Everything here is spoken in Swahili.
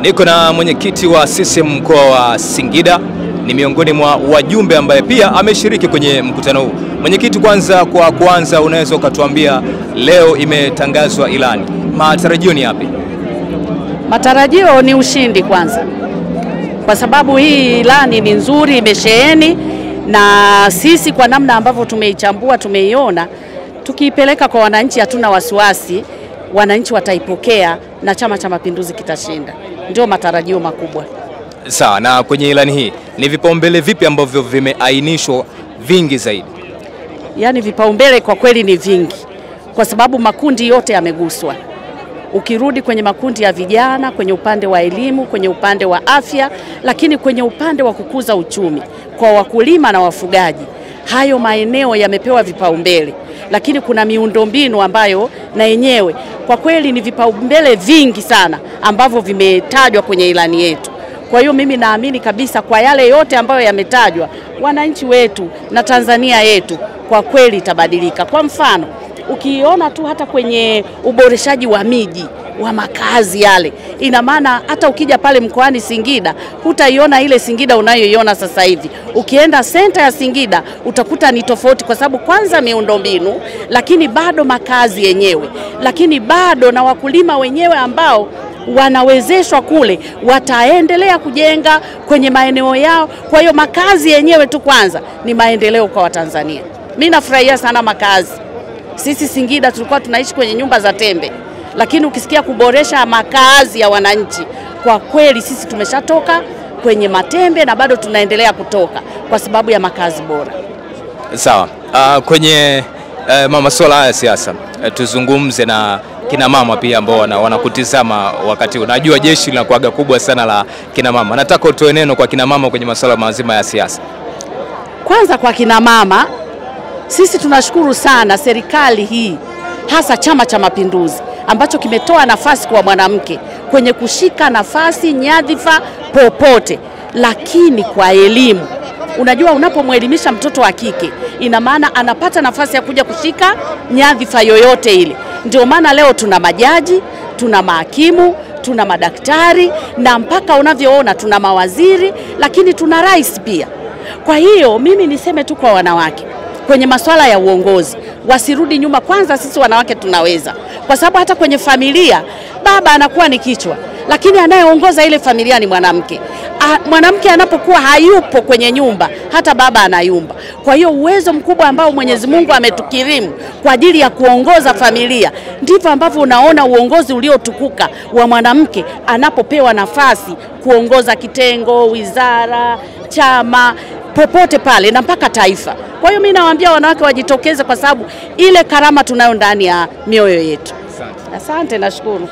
Niko na mwenyekiti wa CCM mkoa wa Singida, ni miongoni mwa wajumbe ambaye pia ameshiriki kwenye mkutano huu. Mwenyekiti, kwanza unaweza ukatuambia leo imetangazwa ilani, matarajio ni yapi? Matarajio ni ushindi kwanza, kwa sababu hii ilani ni nzuri, imesheheni, na sisi kwa namna ambavyo tumeichambua, tumeiona, tukiipeleka kwa wananchi hatuna wasiwasi, wananchi wataipokea na Chama cha Mapinduzi kitashinda. Ndio matarajio makubwa. Sawa, na kwenye ilani hii ni vipaumbele vipi ambavyo vimeainishwa vingi zaidi? Yaani vipaumbele kwa kweli ni vingi, kwa sababu makundi yote yameguswa. Ukirudi kwenye makundi ya vijana, kwenye upande wa elimu, kwenye upande wa afya, lakini kwenye upande wa kukuza uchumi kwa wakulima na wafugaji, hayo maeneo yamepewa vipaumbele. Lakini kuna miundombinu ambayo na yenyewe kwa kweli ni vipaumbele vingi sana ambavyo vimetajwa kwenye ilani yetu. Kwa hiyo mimi naamini kabisa kwa yale yote ambayo yametajwa, wananchi wetu na Tanzania yetu kwa kweli itabadilika. Kwa mfano, ukiona tu hata kwenye uboreshaji wa miji wa makazi yale, ina maana hata ukija pale mkoani Singida hutaiona ile Singida unayoiona sasa hivi. Ukienda senta ya Singida utakuta ni tofauti, kwa sababu kwanza miundombinu, lakini bado makazi yenyewe, lakini bado na wakulima wenyewe ambao wanawezeshwa kule, wataendelea kujenga kwenye maeneo yao. Kwa hiyo makazi yenyewe tu kwanza ni maendeleo kwa Watanzania. Mimi nafurahia sana makazi. Sisi Singida tulikuwa tunaishi kwenye nyumba za tembe, lakini ukisikia kuboresha makazi ya wananchi, kwa kweli sisi tumeshatoka kwenye matembe na bado tunaendelea kutoka kwa sababu ya makazi bora. Sawa, kwenye masuala haya siasa, tuzungumze na kina mama pia ambao wanakutizama wakati unajua jeshi linakuaga kubwa sana la kina mama. Nataka utoe neno kwa kina mama kwenye masuala mazima ya siasa. Kwanza kwa kina mama, sisi tunashukuru sana serikali hii, hasa Chama cha Mapinduzi ambacho kimetoa nafasi kwa mwanamke kwenye kushika nafasi nyadhifa popote, lakini kwa elimu. Unajua, unapomwelimisha mtoto wa kike ina maana anapata nafasi ya kuja kushika nyadhifa yoyote ile. Ndio maana leo tuna majaji, tuna mahakimu, tuna madaktari, na mpaka unavyoona tuna mawaziri, lakini tuna rais pia. Kwa hiyo mimi niseme tu kwa wanawake kwenye masuala ya uongozi, wasirudi nyuma. Kwanza sisi wanawake tunaweza, kwa sababu hata kwenye familia baba anakuwa ni kichwa, lakini anayeongoza ile familia ni mwanamke. Mwanamke anapokuwa hayupo kwenye nyumba, hata baba anayumba. Kwa hiyo uwezo mkubwa ambao Mwenyezi Mungu ametukirimu kwa ajili ya kuongoza familia, ndivyo ambavyo unaona uongozi uliotukuka wa mwanamke anapopewa nafasi kuongoza kitengo, wizara, chama, popote pale na mpaka taifa. Kwa hiyo mimi nawaambia wanawake wajitokeze, kwa sababu ile karama tunayo ndani ya mioyo yetu. Asante, nashukuru.